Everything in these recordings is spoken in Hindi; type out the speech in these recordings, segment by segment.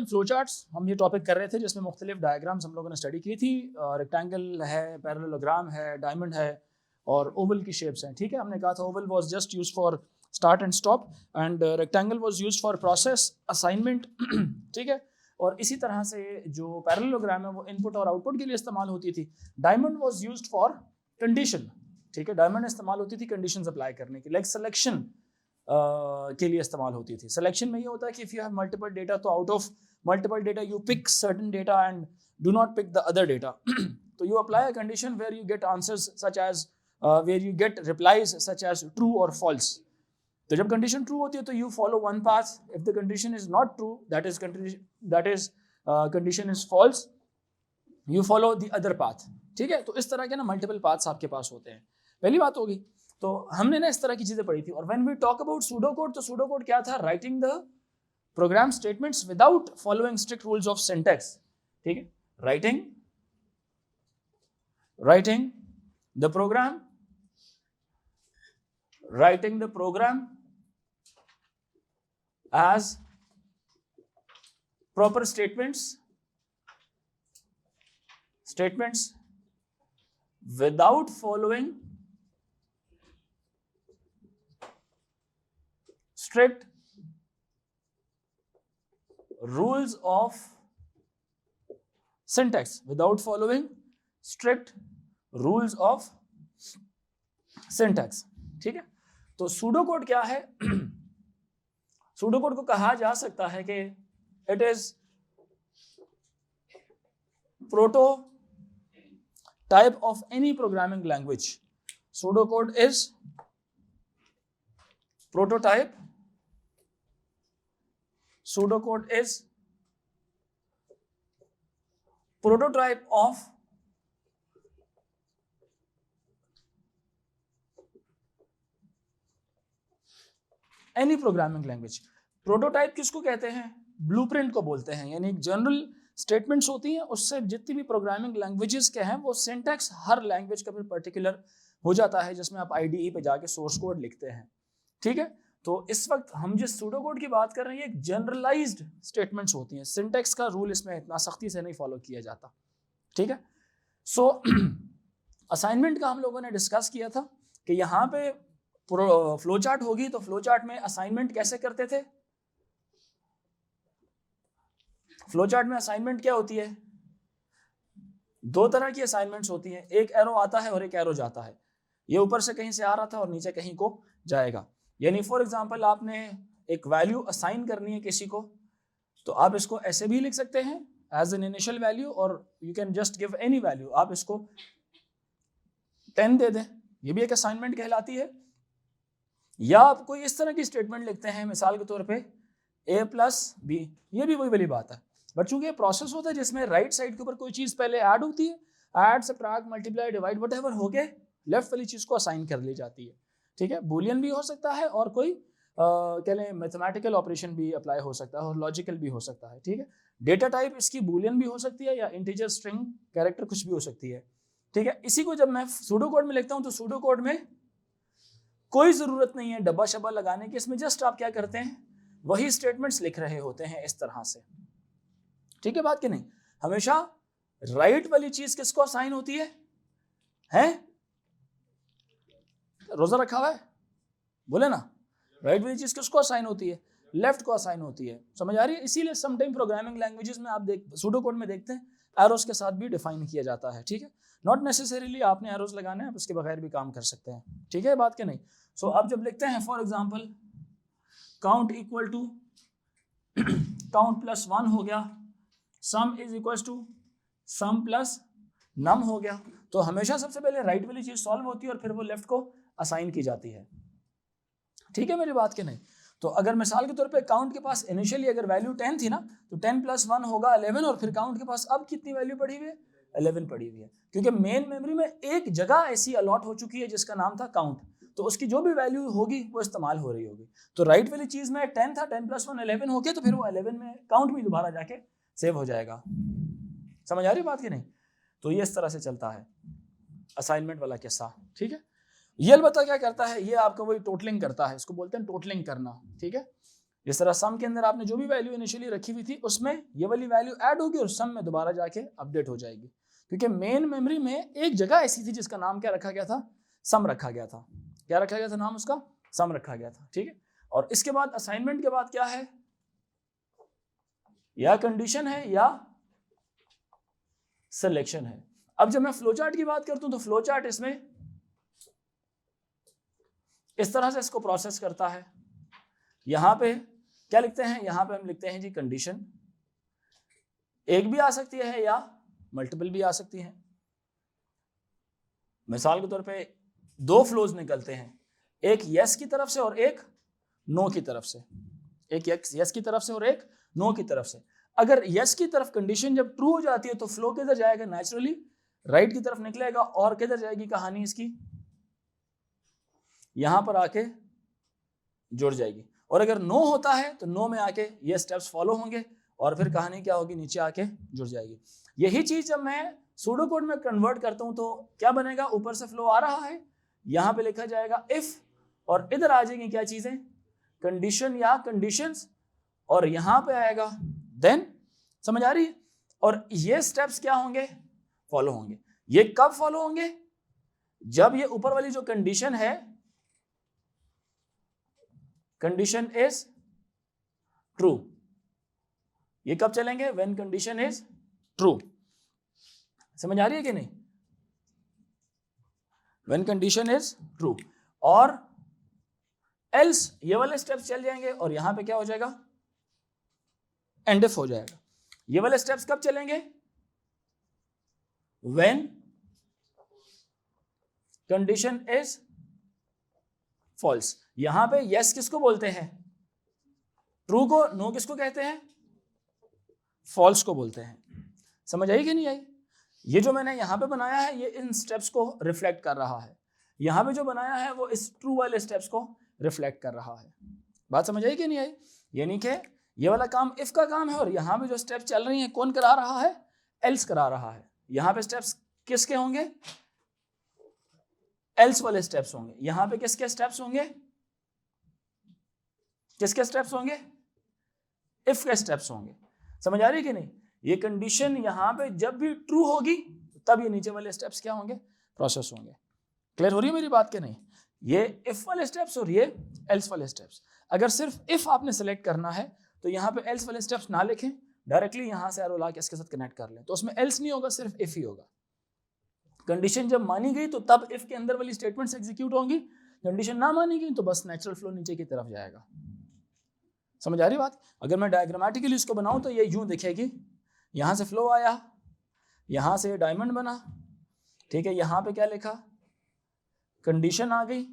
एंड फ्लो चार्ट्स, हम ये टॉपिक कर रहे थे जिसमें मुख्तलिफ डायग्राम्स हम लोगों ने स्टडी की थी। रेक्टेंगल है, पैरेललोग्राम है, डायमंड है और ओवल की शेप्स हैं। ठीक है, हमने कहा था Oval was just used for start and stop and rectangle was used for process assignment. ठीक है, और इसी तरह से जो पैरेललोग्राम है वो इनपुट और आउटपुट के लिए इस्तेमाल होती थी। Diamond was used for condition. ठीक है, डायमंड इस्तेमाल होती थी कंडीशंस अप्लाई करने की, लाइक सिलेक्शन के लिए इस्तेमाल होती थी। सिलेक्शन में ये होता है कि if you have multiple data तो out of multiple data you pick certain data and do not pick the other data. तो you apply a condition where you get answers such as where you get replies such as true और फॉल्स। तो जब कंडीशन ट्रू होती है तो you follow one path, if the condition is not true that is condition is false, you follow the other path. ठीक है, तो इस तरह के ना मल्टीपल पाथ्स आपके पास होते हैं। पहली बात होगी, तो हमने ना इस तरह की चीजें पढ़ी थी। और when we talk about pseudo code, तो सूडो कोड क्या था? Writing the program statements without following strict rules of syntax. ठीक है, writing the program as proper statements without following strict rules of syntax, ठीक है, तो सूडो कोड क्या है? सूडो कोड को कहा जा सकता है कि it is prototype of any programming language. Pseudocode is prototype. Pseudocode is prototype of any programming language. Prototype किसको कहते हैं? ब्लूप्रिंट को बोलते हैं। यानी जनरल स्टेटमेंट्स होती हैं, उससे जितनी भी प्रोग्रामिंग लैंग्वेजेस के हैं वो सिंटैक्स हर लैंग्वेज का फिर पर्टिकुलर हो जाता है, जिसमें आप आईडीई पे जाके सोर्स कोड लिखते हैं। ठीक है, तो इस वक्त हम जिस सूडो कोड की बात कर रहे हैं, एक जनरलाइज्ड स्टेटमेंट्स होती हैं। सिंटैक्स का रूल इसमें इतना सख्ती से नहीं फॉलो किया जाता। ठीक है, सो असाइनमेंट का हम लोगों ने डिस्कस किया था कि यहाँ पे फ्लो चार्ट होगी, तो फ्लो चार्ट में असाइनमेंट कैसे करते थे? फ्लो चार्ट में असाइनमेंट क्या होती है? दो तरह की असाइनमेंट्स होती हैं, एक एरो आता है और एक एरो जाता है। ये ऊपर से कहीं से आ रहा था और नीचे कहीं को जाएगा। यानी फॉर एग्जांपल आपने एक वैल्यू असाइन करनी है किसी को, तो आप इसको ऐसे भी लिख सकते हैं एज एन इनिशियल वैल्यू, और you can just give any value. आप इसको 10 दे दें, ये भी एक असाइनमेंट कहलाती है। या आप कोई इस तरह की स्टेटमेंट लिखते हैं, मिसाल के तौर पे a+b, ये भी वही वाली बात है, बट चूंकि ये प्रोसेस होता है जिसमें राइट साइड के ऊपर कोई चीज पहले ऐड होती है, add subtract multiply divide whatever हो के लेफ्ट वाली चीज को असाइन कर ली जाती है। ठीक है, बूलियन भी हो सकता है और कोई कह लें मैथमेटिकल ऑपरेशन भी अप्लाई हो सकता है और लॉजिकल भी हो सकता है। ठीक है, डेटा टाइप इसकी बूलियन भी हो सकती है या इंटीजर, स्ट्रिंग, कैरेक्टर, कुछ भी हो सकती है। ठीक है, इसी को जब मैं सूडो कोड में लिखता हूँ तो सूडो कोड में कोई जरूरत नहीं है डब्बा शब्बा लगाने की। इसमें जस्ट आप क्या करते हैं, वही स्टेटमेंट्स लिख रहे होते हैं इस तरह से। ठीक है बात कि नहीं? हमेशा राइट वाली चीज किसको असाइन होती है? रोजा रखा हुआ है, बोले ना, राइट वाली चीज किसको असाइन होती है? लेफ्ट को असाइन होती है। समझ आ रही है? इसीलिए समटाइम प्रोग्रामिंग लैंग्वेजेस में आप सूडो कोड में देखते हैं एरोस के साथ भी डिफाइन किया जाता है। ठीक है, नॉट नेसेसरीली आपने एरोस लगाने हैं, आप उसके बगैर भी काम कर सकते हैं। ठीक है बात कि नहीं? सो आप जब लिखते हैं for example count equal to count plus 1 हो गया, sum is equal to sum plus num हो गया, तो हमेशा सबसे पहले राइट वाली चीज सॉल्व होती है और फिर वो लेफ्ट को असाइन की जाती है। ठीक है मेरी बात के नहीं? तो अगर मिसाल के तौर पे काउंट के पास इनिशियली अगर वैल्यू 10 थी ना, तो 10 + 1 होगा 11, और फिर काउंट के पास अब कितनी वैल्यू पड़ी हुई है? 11 पड़ी हुई है, क्योंकि मेन मेमोरी में एक जगह ऐसी अलॉट हो चुकी है जिसका नाम था काउंट, तो उसकी जो भी वैल्यू होगी वो इस्तेमाल हो रही होगी। तो राइट वाली चीज में 10 था, 10 + 1 11 हो गया, तो फिर वो 11 में काउंट में दोबारा जाके सेव हो जाएगा। समझ आ रही बात की नहीं? तो ये इस तरह से चलता है असाइनमेंट वाला किस्सा। ठीक है, ये अलबत्ता क्या करता है, ये आपका वही टोटलिंग करता है, इसको बोलते हैं टोटलिंग करना। ठीक है, जिस तरह सम के अंदर आपने जो भी वैल्यू इनिशियली रखी हुई थी उसमें ये वाली वैल्यू ऐड होगी और सम में दोबारा जाके अपडेट हो जाएगी, क्योंकि मेन मेमोरी में एक जगह ऐसी थी जिसका नाम क्या रखा गया था, सम रखा गया था। क्या रखा गया था नाम उसका? सम रखा गया था। ठीक है, और इसके बाद असाइनमेंट के बाद क्या है, या कंडीशन है या सिलेक्शन है। अब जब मैं फ्लो चार्ट की बात करता हूं तो फ्लो चार्ट इसमें इस तरह से इसको प्रोसेस करता है। यहां पे क्या लिखते हैं, यहां पे हम लिखते हैं जी कंडीशन, एक भी आ सकती है या मल्टीपल भी आ सकती है। मिसाल के तौर पे दो फ्लोज निकलते हैं, एक यस की तरफ से और एक नो की तरफ से, एक यस की तरफ से और एक नो की तरफ से। अगर यस की तरफ कंडीशन जब ट्रू हो जाती है तो फ्लो किधर जाएगा, नेचुरली राइट की तरफ निकलेगा, और किधर जाएगी कहानी इसकी, यहां पर आके जुड़ जाएगी। और अगर नो होता है तो नो में आके ये स्टेप्स फॉलो होंगे और फिर कहानी क्या होगी, नीचे आके जुड़ जाएगी। यही चीज जब मैं सूडो कोड में कन्वर्ट करता हूं तो क्या बनेगा, ऊपर से फ्लो आ रहा है, यहां पे लिखा जाएगा इफ, और इधर आ जाएंगी क्या चीजें, कंडीशन या कंडीशंस, और यहां पे आएगा देन। समझ आ रही है? और ये स्टेप्स क्या होंगे, फॉलो होंगे। ये कब फॉलो होंगे, जब ये ऊपर वाली जो कंडीशन है, कंडीशन इज ट्रू, ये कब चलेंगे, व्हेन कंडीशन इज ट्रू। समझ आ रही है कि नहीं, व्हेन कंडीशन इज ट्रू। और एल्स ये वाले स्टेप्स चल जाएंगे और यहां पे क्या हो जाएगा, एंड इफ हो जाएगा। ये वाले स्टेप्स कब चलेंगे, व्हेन कंडीशन इज फॉल्स। यहां पे यस किसको बोलते हैं, ट्रू को, नो किसको कहते हैं, फॉल्स को बोलते हैं। समझ आई कि नहीं आई? ये जो मैंने यहां पे बनाया है ये इन स्टेप्स को रिफ्लेक्ट कर रहा है, यहां पे जो बनाया है वो इस ट्रू वाले स्टेप्स को रिफ्लेक्ट कर रहा है। बात समझ आई कि नहीं आई? यानी कि ये वाला काम इफ का काम है, और यहां पे जो स्टेप्स चल रही हैं कौन करा रहा है, एल्स करा रहा है। यहां पे स्टेप्स किसके होंगे, एल्स वाले स्टेप्स होंगे। यहां पे किसके स्टेप्स होंगे, किसके स्टेप्स होंगे, इफ के स्टेप्स होंगे। समझ आ रही है कि नहीं? ये कंडीशन यहां पे जब भी ट्रू होगी तब ये नीचे वाले स्टेप्स क्या होंगे, प्रोसेस होंगे। क्लियर हो रही है मेरी बात के नहीं? ये इफ वाले स्टेप्स और ये एल्स वाले स्टेप्स। अगर सिर्फ इफ आपने सेलेक्ट करना है तो यहाँ पे एल्स वाले स्टेप्स ना लिखें, डायरेक्टली यहां से एरो ला के इसके साथ कनेक्ट कर लें, तो उसमें एल्स नहीं होगा, सिर्फ इफ ही होगा। कंडीशन जब मानी गई तो तब इफ के अंदर वाली स्टेटमेंट्स एग्जीक्यूट होंगी, कंडीशन ना मानी गई तो बस नेचुरल फ्लो नीचे की तरफ जाएगा। समझ आ रही बात? अगर मैं डायग्रामेटिकली इसको बनाऊं तो ये यूं दिखेगी, यहां से फ्लो आया, यहां से डायमंड बना, ठीक है, यहां पे क्या लिखा, कंडीशन आ गई।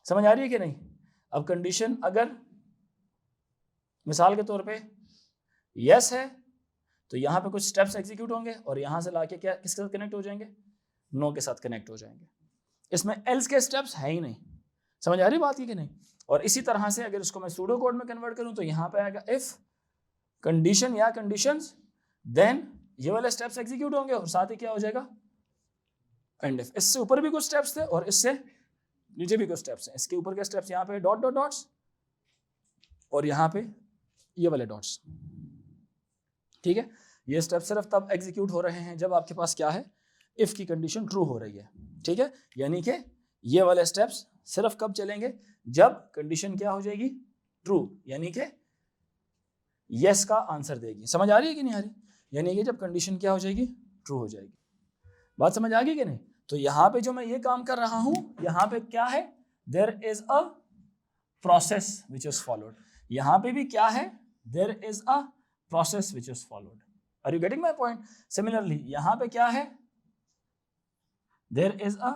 समझ आ रही है कि नहीं? अब कंडीशन अगर मिसाल के तौर पे यस है तो यहां पे कुछ स्टेप्स एग्जीक्यूट होंगे और यहां से लाके क्या किसके साथ कनेक्ट हो जाएंगे, नो के साथ कनेक्ट हो जाएंगे। इसमें एल्स के स्टेप्स है ही नहीं। समझ आ रही बात है कि नहीं? और इसी तरह से अगर इसको मैं सूडो कोड में कन्वर्ट करूं तो यहां पे आएगा इफ कंडीशन या कंडीशंस, देन ये वाले स्टेप्स एग्जीक्यूट होंगे और साथ ही क्या हो जाएगा, एंड इफ। इससे ऊपर भी कुछ स्टेप्स थे और इससे नीचे भी कुछ स्टेप्स हैं। इसके ऊपर के स्टेप्स यहाँ पे डॉट डॉट डॉट्स और यहाँ पे ये वाले डॉट्स, ठीक है। ये स्टेप्स सिर्फ तब एग्जीक्यूट हो रहे हैं जब आपके पास क्या है, इफ की कंडीशन ट्रू हो रही है, ठीक है। यानी कि ये वाले स्टेप्स सिर्फ कब चलेंगे, जब कंडीशन क्या हो जाएगी, ट्रू, यानी कि यस का आंसर देगी। समझ आ रही है कि नहीं आ रही? यानी कि जब कंडीशन क्या हो जाएगी, ट्रू हो जाएगी। बात समझ आ गई कि नहीं? तो यहां पे जो मैं ये काम कर रहा हूं, यहां पे क्या है, there is a process which is followed. यहां पे भी क्या है, there is a process which is followed. Are you getting my point? Similarly यहां पे क्या है, there is a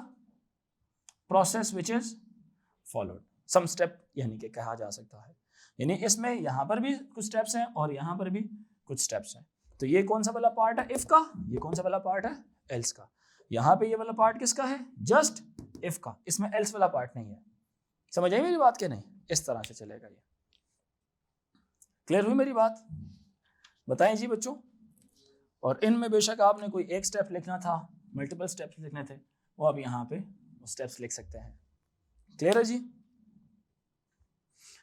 process which is followed, some step यानी कि कहा जा सकता है। यानी इसमें यहां पर भी कुछ स्टेप्स हैं और यहां पर भी कुछ स्टेप्स हैं। तो ये कौन सा वाला पार्ट है, इफ का, ये कौन सा वाला पार्ट है, एल्स का। यहां पे ये वाला पार्ट किसका है, जस्ट इफ का, इसमें एल्स वाला पार्ट नहीं है। समझ आई मेरी बात के नहीं? इस तरह से चलेगा ये। क्लियर हुई मेरी बात? बताएं जी बच्चों। और इनमें बेशक आपने कोई एक स्टेप लिखना था, मल्टीपल स्टेप्स लिखने थे, वो आप यहाँ पे स्टेप्स लिख सकते हैं। क्लियर है जी?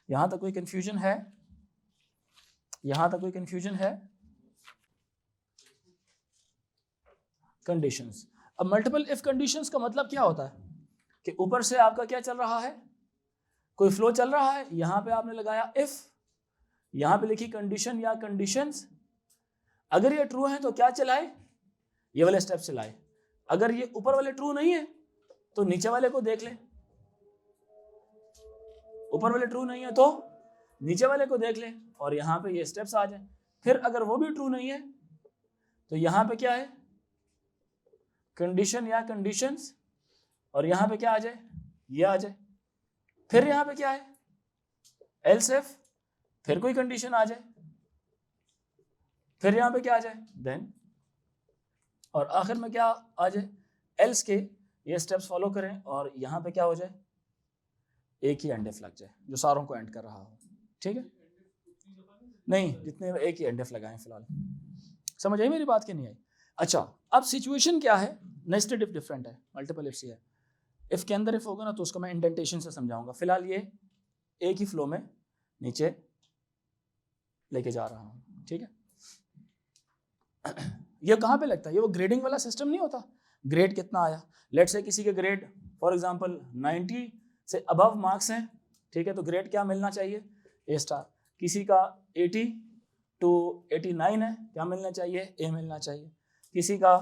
यहां तक कोई कंफ्यूजन है? यहां तक कोई कंफ्यूजन है? कंडीशंस। अब मल्टीपल इफ कंडीशंस का मतलब क्या होता है कि ऊपर से आपका क्या चल रहा है, कोई फ्लो चल रहा है, यहां पे आपने लगाया इफ, यहां पे लिखी कंडीशन या कंडीशंस। अगर ये ट्रू है तो क्या चलाए, ये वाले स्टेप चलाए। अगर ये ऊपर वाले ट्रू नहीं है तो नीचे वाले को देख ले, ऊपर वाले ट्रू नहीं है तो नीचे वाले को देख ले और यहां पे ये स्टेप्स आ जाए। फिर अगर वो भी ट्रू नहीं है तो यहां पे क्या है, कंडीशन या कंडीशंस, और यहां पे क्या आ जाए, ये आ जाए। फिर यहां पे क्या है, एल्स इफ, फिर कोई कंडीशन आ जाए, फिर यहां पे क्या आ जाए, देन, और आखिर में क्या आ जाए, एल्स के ये स्टेप्स फॉलो करें और यहां पे क्या हो जाए, एक ही एंड इफ लग जाए जो सारों को एंड कर रहा हो। ठीक है, नहीं जितने एक ही एंड इफ लगाएं फिलहाल। समझ आई मेरी बात की नहीं आई? अच्छा, अब सिचुएशन क्या है, नेस्टेड इफ डिफरेंट है, मल्टीपल इफ सी है। इफ के अंदर इफ होगा ना तो उसको मैं इंडेंटेशन से समझाऊंगा। फिलहाल ये एक ही फ्लो में नीचे लेके जा रहा हूं। ठीक है, ये कहां पे लगता है, ये वो ग्रेडिंग वाला सिस्टम नहीं होता, ग्रेड कितना आया, लेट से किसी के ग्रेड फॉर एग्जांपल 90 से अबव मार्क्स हैं, ठीक है, तो ग्रेड क्या मिलना चाहिए, ए स्टार। किसी का 80 to 89 है, क्या मिलना चाहिए, ए मिलना चाहिए। किसी का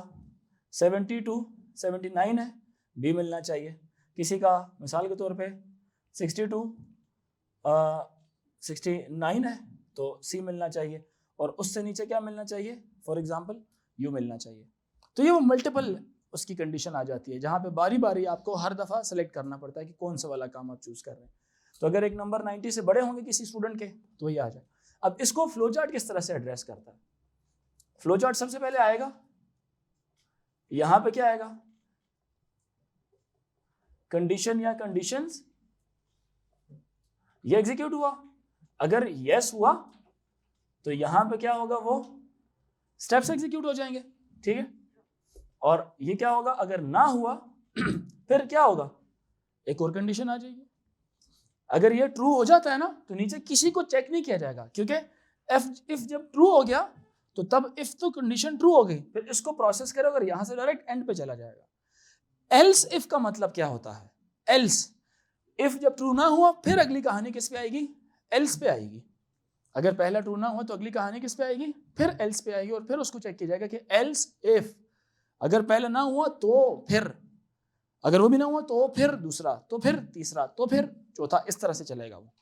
70 to 79 है, बी मिलना चाहिए। किसी का मिसाल के तौर पे 60 to 69 है तो सी मिलना चाहिए, और उससे नीचे क्या मिलना चाहिए, फॉर एग्जांपल यू मिलना चाहिए। तो ये वो मल्टीपल उसकी कंडीशन आ जाती है जहाँ पे बारी बारी आपको हर दफ़ा सेलेक्ट करना पड़ता है कि कौन सा वाला काम आप चूज कर रहे हैं। तो अगर एक नंबर 90 से बड़े होंगे किसी स्टूडेंट के तो ये आ जाए। अब इसको फ्लो चार्ट किस तरह से एड्रेस करता है, फ्लो चार्ट सबसे पहले आएगा, यहां पे क्या आएगा, कंडीशन या कंडीशंस, ये एग्जीक्यूट हुआ। अगर यस हुआ तो यहां पे क्या होगा, वो स्टेप्स एग्जीक्यूट हो जाएंगे। ठीक है, और ये क्या होगा, अगर ना हुआ फिर क्या होगा, एक और कंडीशन आ जाएगी। अगर ये ट्रू हो जाता है ना तो नीचे किसी को चेक नहीं किया जाएगा, क्योंकि इफ जब ट्रू हो गया तो तब इफ तो कंडीशन ट्रू हो गई, फिर इसको प्रोसेस करेगा और यहां से डायरेक्ट एंड पे चला जाएगा। एल्स इफ का मतलब क्या होता है, एल्स इफ जब ट्रू ना हुआ फिर अगली कहानी किस पे आएगी, एल्स पे आएगी। अगर पहला ट्रू ना हुआ तो अगली कहानी किस पे आएगी, फिर एल्स पे आएगी, और फिर उसको चेक किया जाएगा कि एल्स इफ, अगर पहला ना हुआ तो फिर, अगर वो भी ना हुआ तो फिर दूसरा, तो फिर तीसरा, तो फिर चौथा, इस तरह से चलेगा वो।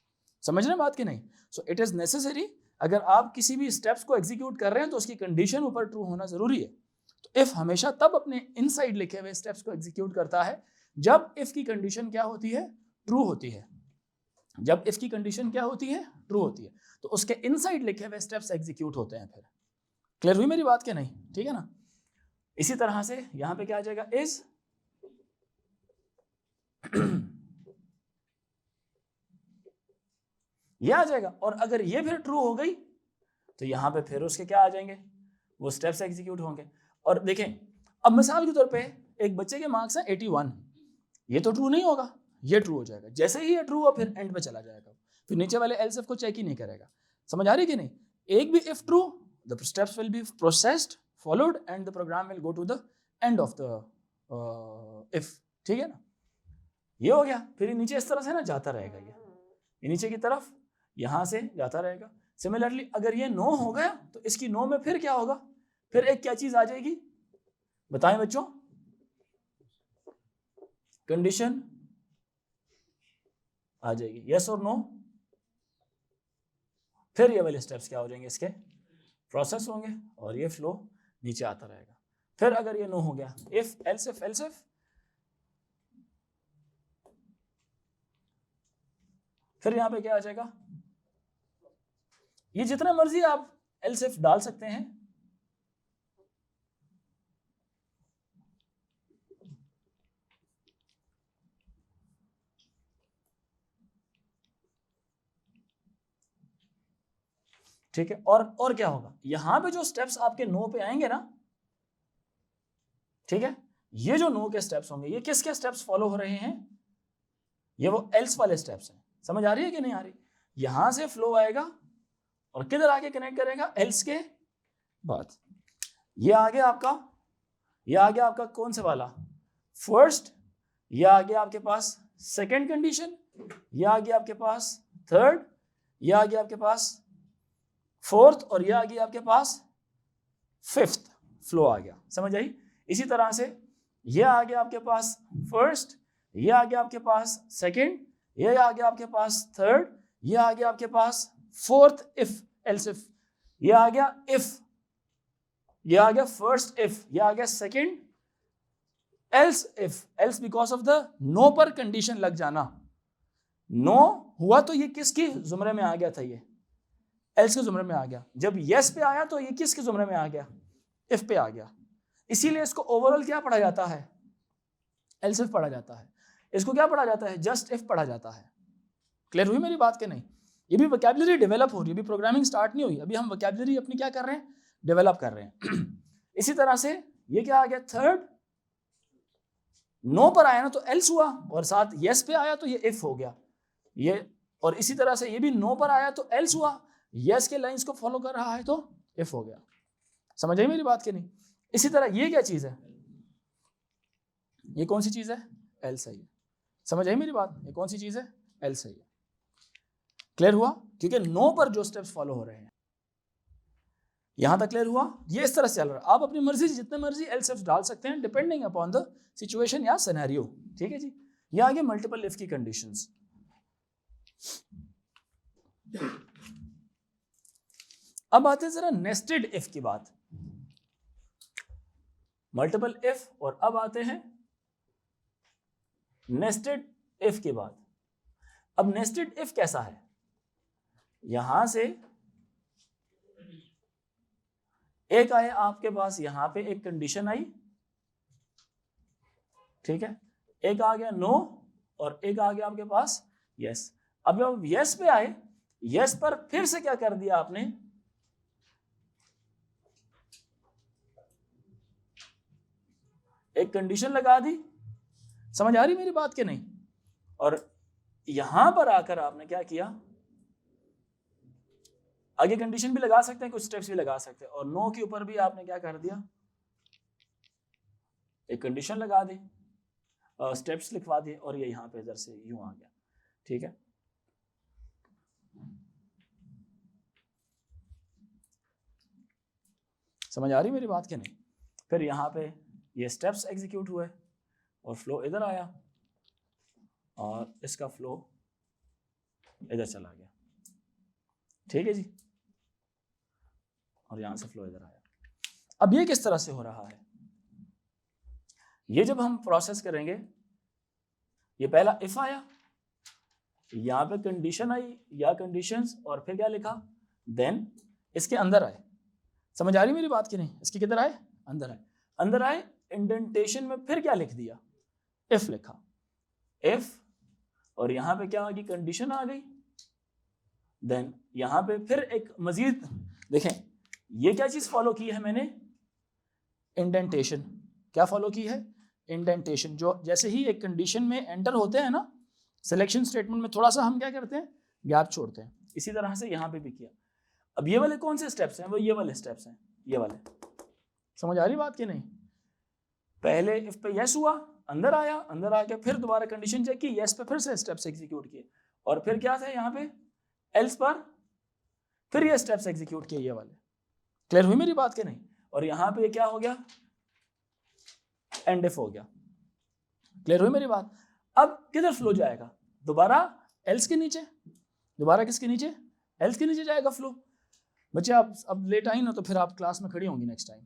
समझ रहे बात की नहीं? सो इट इज नेसेसरी, अगर आप किसी भी स्टेप्स को एग्जीक्यूट कर रहे हैं तो उसकी कंडीशन ऊपर ट्रू होना जरूरी है। तो इफ हमेशा तब अपने इनसाइड लिखे हुए स्टेप्स को एग्जीक्यूट करता है जब इफ की कंडीशन क्या होती है, ट्रू होती है। जब इफ की कंडीशन क्या होती है, ट्रू होती है, तो उसके इनसाइड लिखे हुए स्टेप्स एग्जीक्यूट होते हैं। फिर क्लियर हुई मेरी बात क्या नहीं? ठीक है ना। इसी तरह से यहां पे क्या आ जाएगा, इज ये आ जाएगा, और अगर ये फिर ट्रू हो गई तो यहां पे फिर उसके क्या आ जाएंगे, वो स्टेप्स एग्जीक्यूट होंगे। और देखें, अब मिसाल के तौर पे एक बच्चे के मार्क्स हैं 81, ये तो ट्रू नहीं होगा, ये ट्रू हो जाएगा। जैसे ही ये ट्रू हो फिर एंड पे चला जाएगा, फिर नीचे वाले एल्स इफ को चेक ही नहीं करेगा। समझ आ रही कि नहीं? एक भी if true, the steps will be processed, followed, and the program will go to the end of the if. ठीक है ना, ये हो गया। फिर नीचे इस तरह से ना जाता रहेगा, ये नीचे की तरफ यहां से जाता रहेगा। सिमिलरली अगर ये नो हो गया तो इसकी नो में फिर क्या होगा, फिर एक क्या चीज आ जाएगी, बताएं बच्चों, कंडीशन आ जाएगी, यस और नो। फिर ये वाले स्टेप्स क्या हो जाएंगे, इसके प्रोसेस होंगे और ये फ्लो नीचे आता रहेगा। फिर अगर ये नो हो गया, if else if else if, फिर यहां पे क्या आ जाएगा, ये जितना मर्जी आप एल्स इफ डाल सकते हैं। ठीक है, और क्या होगा, यहां पे जो स्टेप्स आपके नो पे आएंगे ना, ठीक है, ये जो नो के स्टेप्स होंगे, ये किसके स्टेप्स फॉलो हो रहे हैं, ये वो एल्स वाले स्टेप्स हैं। समझ आ रही है कि नहीं आ रही? यहां से फ्लो आएगा और किधर आके कनेक्ट करेगा, एल्स के बाद। ये आ गया आपका कौन सा वाला, फर्स्ट। ये आ गया आपके पास सेकेंड कंडीशन, ये आ गया आपके पास थर्ड, ये आ गया आपके पास फोर्थ, और ये आ गया आपके पास फिफ्थ। फ्लो आ गया, समझ आई। इसी तरह से ये आ गया आपके पास फर्स्ट, ये आ गया आपके पास सेकेंड, ये आ गया आपके पास थर्ड, ये आ गया आपके पास फोर्थ इफ एल्स इफ, ये आ गया इफ, ये आ गया फर्स्ट इफ, ये आ गया second else if. Else because of the no पर कंडीशन लग जाना, नो हुआ तो ये किसकी जुमरे में आ गया था, ये एल्स के जुमरे में आ गया। जब यस पे आया तो ये किसके जुमरे में आ गया, इफ पे आ गया। इसीलिए इसको ओवरऑल क्या पढ़ा जाता है, एल्स इफ पढ़ा जाता है। इसको क्या पढ़ा जाता है, जस्ट इफ पढ़ा जाता है। क्लियर हुई मेरी बात के नहीं। ये भी वोकैबुलरी डेवलप हो रही है, अभी प्रोग्रामिंग स्टार्ट नहीं हुई, अभी हम वोकैबुलरी अपनी क्या कर रहे हैं, डेवलप कर रहे हैं। इसी तरह से ये क्या आ गया, थर्ड नो पर आया ना तो एल्स हुआ, और साथ यस पे आया तो ये इफ हो गया ये। और इसी तरह से ये भी नो पर आया तो एल्स हुआ, यस के लाइंस को फॉलो कर रहा है तो इफ हो गया। समझ आई मेरी बात के नहीं। इसी तरह ये क्या चीज है, ये कौन सी चीज है, एल्स है। समझ आई मेरी बात, ये कौन सी चीज है, एल्स है। क्लियर हुआ, क्योंकि नो पर जो स्टेप्स फॉलो हो रहे हैं। यहां तक क्लियर हुआ। ये इस तरह से चल रहा है, आप अपनी मर्जी से जितने मर्जी एल्स इफ डाल सकते हैं डिपेंडिंग अपॉन द सिचुएशन या सिनेरियो। ठीक है जी। ये आगे मल्टीपल इफ की कंडीशंस। अब आते हैं जरा नेस्टेड इफ की बात। मल्टीपल इफ और अब आते हैं नेस्टेड इफ के बाद। अब नेस्टेड इफ कैसा है, यहां से एक आए आपके पास, यहां पे एक कंडीशन आई, ठीक है, एक आ गया नो और एक आ गया आपके पास यस। अब जब यस पे आए, यस पर फिर से क्या कर दिया आपने, एक कंडीशन लगा दी। समझ आ रही मेरी बात के नहीं। और यहां पर आकर आपने क्या किया, आगे कंडीशन भी लगा सकते हैं, कुछ स्टेप्स भी लगा सकते हैं, और नो के ऊपर भी आपने क्या कर दिया, एक कंडीशन लगा दी, स्टेप्स लिखवा दिए, और ये यहां पे इधर से यूं आ गया। ठीक है, समझ आ रही मेरी बात के नहीं। फिर यहां पे ये स्टेप्स एग्जीक्यूट हुए और फ्लो इधर आया और इसका फ्लो इधर चला गया। ठीक है जी, और यहां से फ्लो इधर आया। अब ये किस तरह से हो रहा है, ये जब हम प्रोसेस करेंगे, ये पहला इफ आया, यहां पे कंडीशन आई या कंडीशंस, और फिर क्या लिखा, देन इसके अंदर आए। समझ आ रही मेरी बात की नहीं, इसके किधर आए, अंदर आए। अंदर आए, इंडेंटेशन में फिर क्या लिख दिया, इफ लिखा, इफ, और यहां पे क्या आ गई, कंडीशन आ गई। देन यहां पे फिर एक मजीद देखें, ये क्या चीज फॉलो की है मैंने, इंडेंटेशन। क्या फॉलो की है, इंडेंटेशन। जो जैसे ही एक कंडीशन में एंटर होते हैं ना, सिलेक्शन स्टेटमेंट में थोड़ा सा हम क्या करते हैं, गैप छोड़ते हैं, इसी तरह से यहां पे भी किया। अब ये वाले कौन से स्टेप्स हैं, वो ये वाले स्टेप्स हैं, ये वाले। समझ आ रही बात की नहीं। पहले इफ पे यस हुआ, अंदर आया, अंदर आके फिर दोबारा कंडीशन चेक की, यस पे फिर से स्टेप्स एग्जीक्यूट किए, और फिर क्या था यहाँ पे, एल्स पर फिर ये स्टेप्स एग्जीक्यूट किए, ये वाले। क्लियर हुई मेरी बात के नहीं। और यहाँ पे क्या हो गया, एंड इफ हो गया। क्लियर हुई मेरी बात। अब किधर फ्लो जाएगा, दोबारा एल्स के नीचे, दोबारा किसके नीचे, एल्स के नीचे जाएगा फ्लो। बच्चे आप अब लेट आई ना, तो फिर आप क्लास में खड़ी होंगी नेक्स्ट टाइम।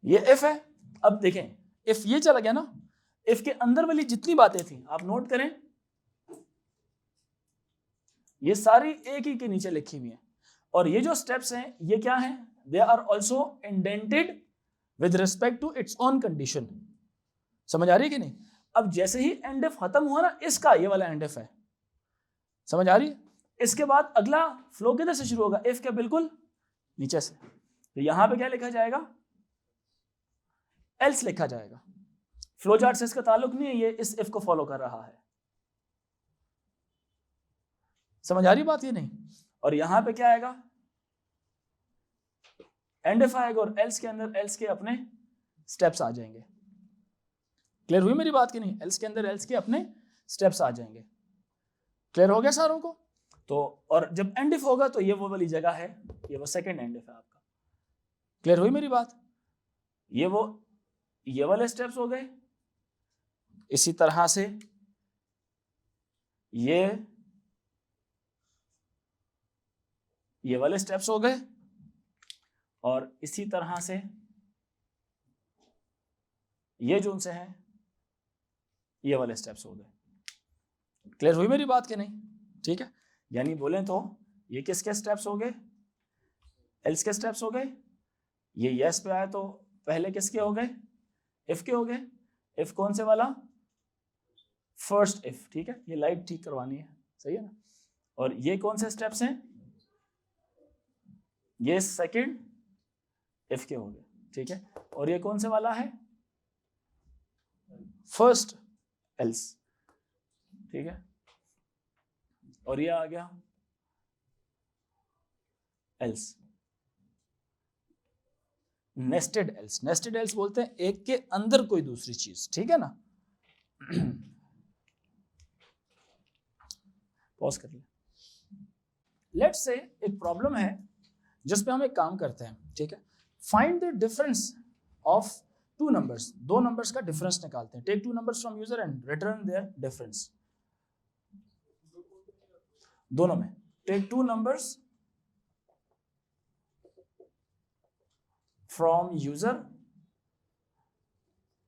ये इफ है। अब देखें, इफ ये चला गया ना, इफ के अंदर वाली जितनी बातें थी आप नोट करें, ये सारी एक ही के नीचे लिखी हुई हैं। और ये जो स्टेप्स हैं ये क्या हैं, they are also indented with respect to its own condition. समझ आ रही है कि नहीं। अब जैसे ही एंड इफ खत्म हुआ ना, इसका ये वाला एंड इफ है, समझ आ रही है। इसके बाद अगला फ्लो किधर से शुरू होगा, इफ के बिल्कुल नीचे से। तो यहां पे क्या लिखा जाएगा, एल्स लिखा जाएगा। फ्लो चार्ट से इसका ताल्लुक नहीं है, ये इस इफ को फॉलो कर रहा है। समझ आ रही बात ये नहीं? और यहां पे क्या आएगा, एंड इफ आएगा और एल्स के अंदर एल्स के अपने स्टेप्स आ जाएंगे। क्लियर हुई मेरी बात की नहीं? एल्स के अंदर एल्स के अपने स्टेप्स आ जाएंगे। क्लियर हो गया सारों को? तो और जब एंड इफ होगा तो ये वो वाली जगह है, ये वो सेकंड एंड इफ है आपका। क्लियर हुई मेरी बात? ये वाले स्टेप्स हो गए। इसी तरह से ये वाले स्टेप्स हो गए, और इसी तरह से ये जो उनसे हैं ये वाले स्टेप्स हो गए। क्लियर हुई मेरी बात कि नहीं? ठीक है, यानी बोलें तो ये किसके स्टेप्स हो गए? एल्स के स्टेप्स हो गए। ये यस पे आए तो पहले किसके हो गए? इफ के हो गए। इफ कौन से वाला? First if. ठीक है, ये लाइट ठीक करवानी है, सही है ना? और ये कौन से स्टेप्स हैं? ये सेकंड इफ के हो गए। ठीक है, और ये कौन से वाला है? First else. ठीक है, और ये आ गया else. Nested else. Nested else बोलते हैं एक के अंदर कोई दूसरी चीज। ठीक है ना? पॉज कर ले। लेट्स से एक प्रॉब्लम है जिस पे हम एक काम करते हैं। ठीक है, find the difference of two numbers. दो नंबर्स का डिफरेंस निकालते हैं। Take two numbers from user and return their difference. दोनों में take two numbers from user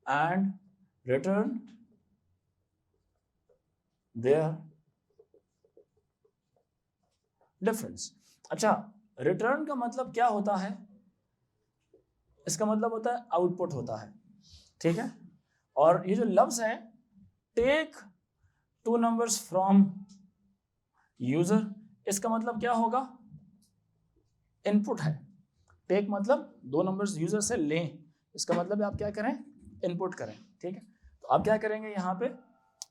and return their difference। अच्छा, रिटर्न का मतलब क्या होता है? इसका मतलब होता है आउटपुट होता है। ठीक है, और ये जो लफ्ज है take two numbers from user, इसका मतलब क्या होगा? इनपुट है। टेक मतलब दो नंबर्स यूजर से लें, इसका मतलब आप क्या करें? इनपुट करें। ठीक है, तो आप क्या करेंगे यहां पे,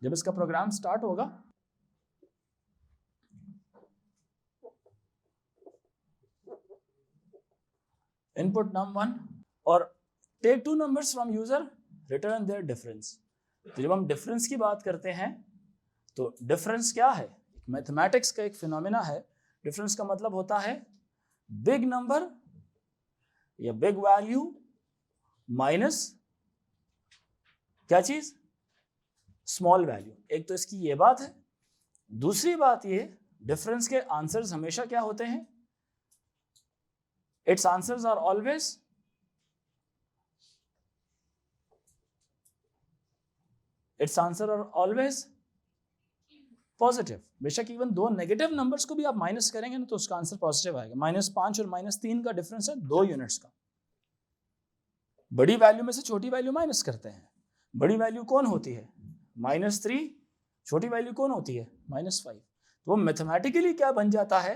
जब इसका प्रोग्राम स्टार्ट होगा, इनपुट num1 और take two numbers from user return their difference. तो जब हम डिफरेंस की बात करते हैं तो डिफरेंस क्या है? मैथमेटिक्स का एक फिनोमेना है। डिफरेंस का मतलब होता है बिग नंबर या बिग वैल्यू माइनस क्या चीज? Small value. एक तो इसकी ये बात है। दूसरी बात ये, डिफरेंस के आंसर्स हमेशा क्या होते हैं? It's answers are always positive. बेशक इवन दो नेगेटिव नंबर्स को भी आप माइनस करेंगे ना तो उसका आंसर पॉजिटिव आएगा। -5 और -3 का डिफरेंस है 2 यूनिट्स का। बड़ी वैल्यू में से छोटी वैल्यू माइनस करते हैं। बड़ी वैल्यू कौन होती है? -3। छोटी वैल्यू कौन होती है? -5। तो वो मैथमेटिकली क्या बन जाता है?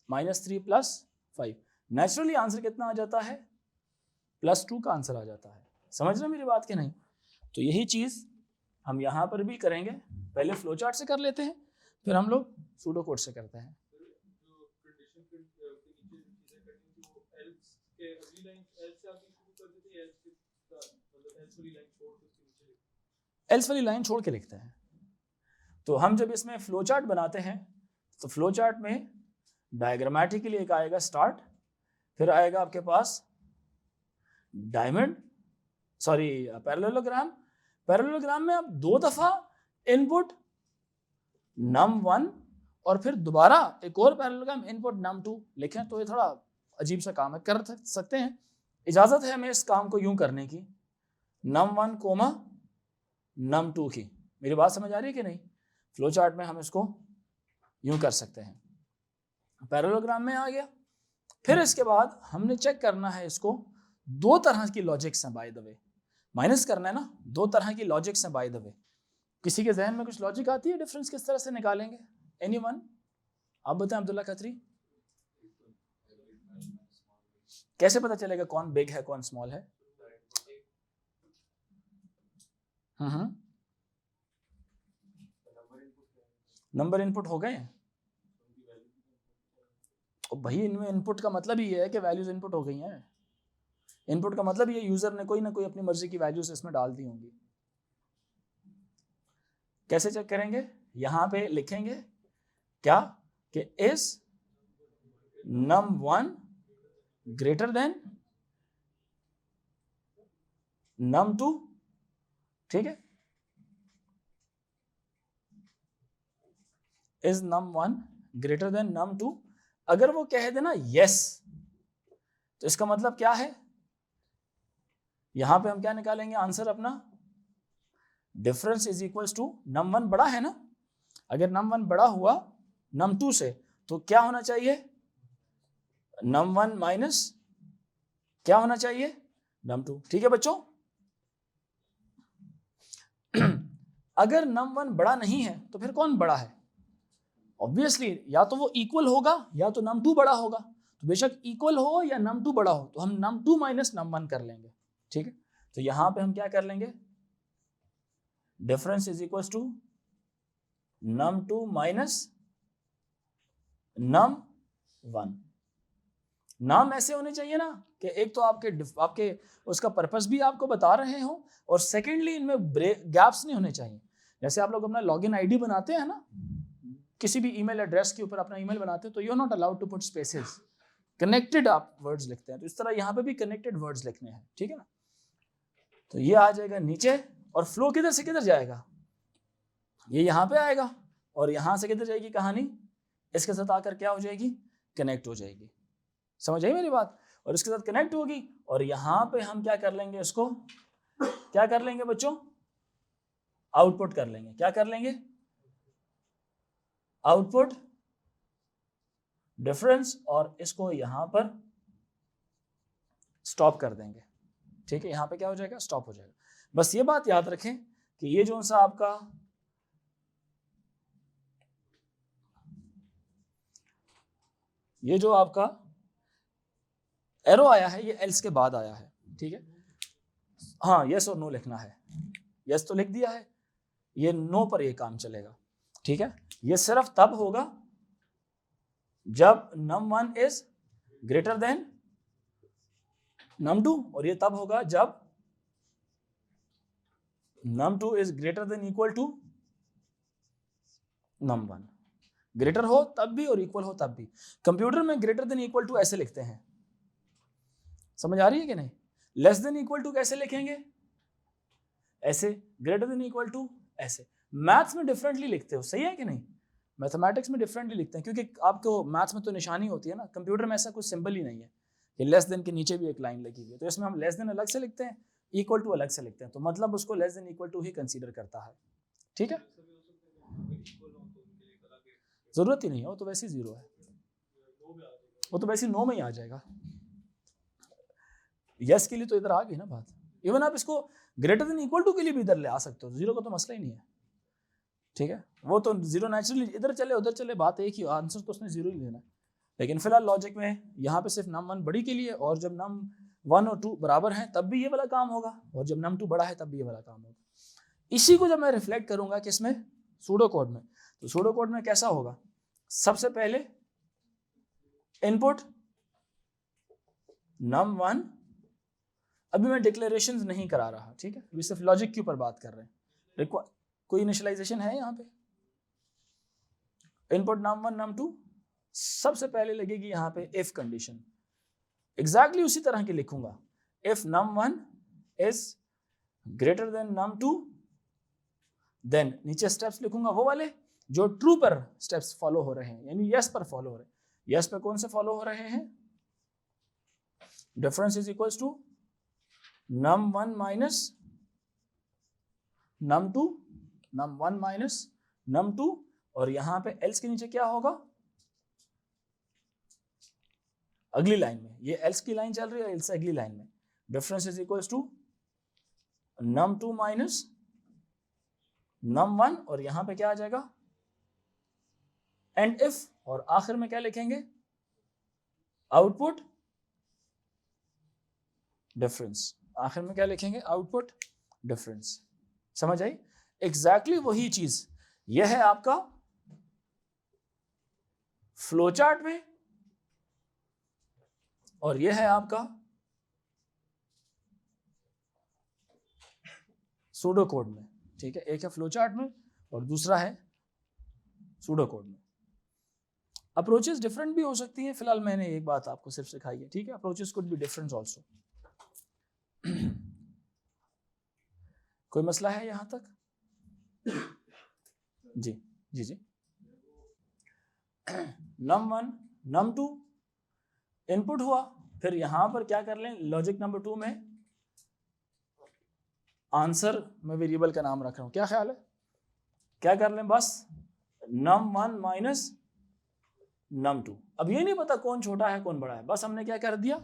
-3 + 5। नेचुरली आंसर कितना आ जाता है? +2 का आंसर आ जाता है। समझ रहे मेरी बात कि नहीं? तो यही चीज हम यहां पर भी करेंगे। पहले फ्लो चार्ट से कर लेते हैं, फिर हम लोग सूडो कोड से करते हैं। एल्स वाली लाइन छोड़ के लिखते हैं। तो हम जब इसमें फ्लो चार्ट बनाते हैं तो फ्लो चार्ट में डायग्रामेटिकली एक आएगा स्टार्ट, फिर आएगा आपके पास डायमंड, सॉरी पैरेललोग्राम। पैरेललोग्राम में आप 2 दफा इनपुट num1 और फिर दोबारा एक और पैरेललोग्राम इनपुट num2 लिखें तो ये थोड़ा अजीब सा काम है। कर सकते हैं, इजाजत है हमें इस काम को यूं करने की, num1, num2 की। मेरी बात समझ आ रही है कि नहीं? फ्लो चार्ट में हम इसको यूं कर सकते हैं। पैरेललोग्राम में आ गया। फिर इसके बाद हमने चेक करना है इसको, 2 तरह की लॉजिक्स हैं बाय द वे। माइनस करना है ना, 2 तरह की लॉजिक्स हैं बाय द वे। किसी के जहन में कुछ लॉजिक आती है डिफरेंस किस तरह से निकालेंगे? एनीवन? आप बताएं अब्दुल्ला खत्री। कैसे पता चलेगा कौन बिग है कौन स्मॉल है? नंबर इनपुट हो गए हैं। भाई इनमें इनपुट का मतलब ही है कि वैल्यूज इनपुट हो गई हैं। इनपुट का मतलब ये यूजर ने कोई ना कोई अपनी मर्जी की वैल्यूज इसमें डाल दी होंगी। कैसे चेक करेंगे? यहां पे लिखेंगे क्या कि is num1 greater than num2, ठीक है, is num1 greater than num2। अगर वो कह देना यस तो इसका मतलब क्या है? यहां पे हम क्या निकालेंगे आंसर अपना? Difference is equals to num1 बड़ा है ना, अगर num1 बड़ा हुआ num2 से तो क्या होना चाहिए? num1 माइनस क्या होना चाहिए? num2। ठीक है बच्चों? अगर num1 बड़ा नहीं है तो फिर कौन बड़ा है? ऑब्वियसली या तो वो इक्वल होगा या तो num2 बड़ा होगा। तो बेशक इक्वल हो या num2 बड़ा हो तो हम num2 माइनस num1 कर लेंगे। ठीक है, तो यहां पे हम क्या कर लेंगे? Difference is equal to num2 minus num1। नाम ऐसे होने चाहिए ना कि एक तो आपके उसका पर्पस भी आपको बता रहे हो और सेकेंडली इनमें गैप्स नहीं होने चाहिए। जैसे आप लोग अपना लॉगिन आईडी बनाते हैं ना, किसी भी ईमेल एड्रेस के ऊपर अपना ईमेल बनाते हैं तो you are not allowed to put spaces, connected आप वर्ड्स लिखते हैं। तो इस तरह यहाँ पे भी कनेक्टेड वर्ड्स लिखने हैं। ठीक है ना? तो ये आ जाएगा नीचे और फ्लो किधर से किधर जाएगा? ये यहाँ पे आएगा और यहाँ से किधर जाएगी कहानी? इसके साथ आकर क्या हो जाएगी? कनेक्ट हो जाएगी। समझ आई मेरी बात? और इसके साथ कनेक्ट होगी और यहां पे हम क्या कर लेंगे? इसको क्या कर लेंगे बच्चों? आउटपुट कर लेंगे। क्या कर लेंगे? आउटपुट डिफरेंस, और इसको यहां पर स्टॉप कर देंगे। ठीक है, यहां पे क्या हो जाएगा? स्टॉप हो जाएगा। बस ये बात याद रखें कि ये जो सा आपका ये जो आपका एरो आया है ये एल्स के बाद आया है। ठीक है, हाँ यस और नो लिखना है। यस तो लिख दिया है, ये नो पर ये काम चलेगा। ठीक है, ये सिर्फ तब होगा जब num1 is greater than num2 और ये तब होगा जब num2 is greater than equal to num1। Greater हो तब भी और इक्वल हो तब भी। कंप्यूटर में ग्रेटर देन इक्वल टू ऐसे लिखते हैं, समझ आ रही है कि नहीं? लेस देन इक्वल टू कैसे लिखेंगे? ऐसे। ग्रेटर देन इक्वल टू ऐसे। मैथ्स में डिफरेंटली लिखते हो, सही है कि नहीं? मैथमेटिक्स में डिफरेंटली लिखते हैं क्योंकि आपको मैथ्स में तो निशानी होती है ना, कंप्यूटर में ऐसा कुछ सिंबल ही नहीं है कि लेस देन के नीचे भी एक लाइन लगी हुई है। तो इसमें हम लेस देन अलग से लिखते हैं, इक्वल टू अलग से लिखते हैं, तो मतलब उसको लेस देन इक्वल टू ही कंसीडर करता है। ठीक है, जरूरत ही नहीं है, वो तो वैसे ही जीरो है, वो तो वैसे ही नो में ही आ जाएगा। यस के लिए तो इधर आ गई ना बात। इवन आप इसको ग्रेटर देन इक्वल टू के लिए भी इधर ले आ सकते हो, जीरो का तो मसला ही नहीं है। ठीक है, वो तो जीरो नेचुरली इधर चले उधर चले, बात एक ही, आंसर तो उसने जीरो ही लेना है। लेकिन फिलहाल लॉजिक में यहाँ पे सिर्फ num1 बड़ी के लिए, और जब num1 और 2 बराबर हैं तब भी ये वाला काम होगा, और जब num2 बड़ा है तब भी ये वाला काम होगा। इसी को जब मैं रिफ्लेक्ट करूंगा किसमें? सूडो कोड में। तो सूडो कोड में कैसा होगा? सबसे पहले इनपुट num1, अभी मैं डिक्लेरेशंस नहीं करा रहा, ठीक है, अभी सिर्फ लॉजिक के ऊपर बात कर रहे हैं। कोई इनिशियलाइजेशन है यहाँ पे? इनपुट num1 num2, सबसे पहले लगेगी यहाँ पे इफ कंडीशन, एग्जैक्टली उसी तरह की लिखूंगा। If num1 is greater than num2, then नीचे स्टेप्स लिखूंगा वो वाले जो ट्रू पर स्टेप्स फॉलो हो रहे हैं, यानी यस पर फॉलो हो रहे हैं। यस पे कौन से फॉलो हो रहे हैं? Difference is equals to num1 minus num2, num1 minus num2, और यहां पे एल्स के नीचे क्या होगा? अगली लाइन में, ये एल्स की लाइन चल रही है, एल्स अगली लाइन में difference is equals to num2 minus num1, और यहां पे क्या आ जाएगा? एंड इफ, और आखिर में क्या लिखेंगे? Output difference. आखिर में क्या लिखेंगे? Output difference. समझ आई? एग्जैक्टली वही चीज। यह है आपका फ्लो चार्ट में और ये है आपका सूडो कोड में, ठीक है। एक है फ्लो चार्ट में और दूसरा है सूडो कोड में। अप्रोचेस डिफरेंट भी हो सकती हैं, फिलहाल मैंने एक बात आपको सिर्फ सिखाई है, ठीक है। Approaches could be different also. कोई मसला है यहां तक? जी जी जी। num1 num2 इनपुट हुआ, फिर यहां पर क्या कर लें, लॉजिक नंबर 2 में आंसर में वेरिएबल का नाम रख रहा हूं, क्या ख्याल है? क्या कर लें, बस num1 माइनस num2। अब ये नहीं पता कौन छोटा है कौन बड़ा है, बस हमने क्या कर दिया,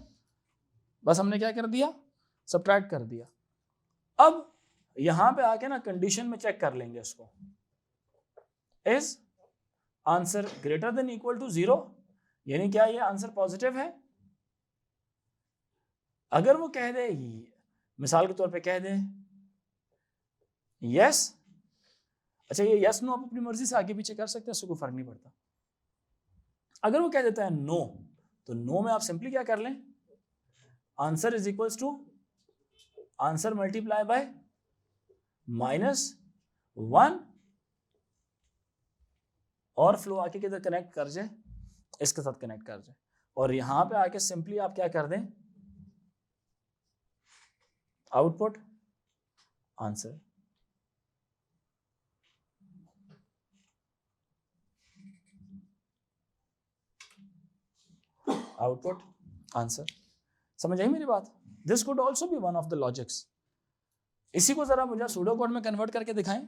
सबट्रैक्ट कर दिया। अब यहां पे आके ना कंडीशन में चेक कर लेंगे इसको, is answer greater than equal to 0, यानी क्या ये आंसर पॉजिटिव है? अगर वो कह दे, मिसाल के तौर पे कह दे यस, अच्छा ये यस नो आप अपनी मर्जी से आगे पीछे कर सकते हैं, उससे कोई फर्क नहीं पड़ता। अगर वो कह देता है नो, तो नो में आप सिंपली क्या कर लें, answer is equals to answer multiply by -1 और फ्लो आके किधर कनेक्ट कर जाए, इसके साथ कनेक्ट कर जाए, और यहां पे आके सिंपली आप क्या कर दें, आउटपुट आंसर। Output answer. समझ आई मेरी बात? This could also be one of the logics. इसी को जरा मुझे सूडो कोड में कन्वर्ट करके दिखाएं।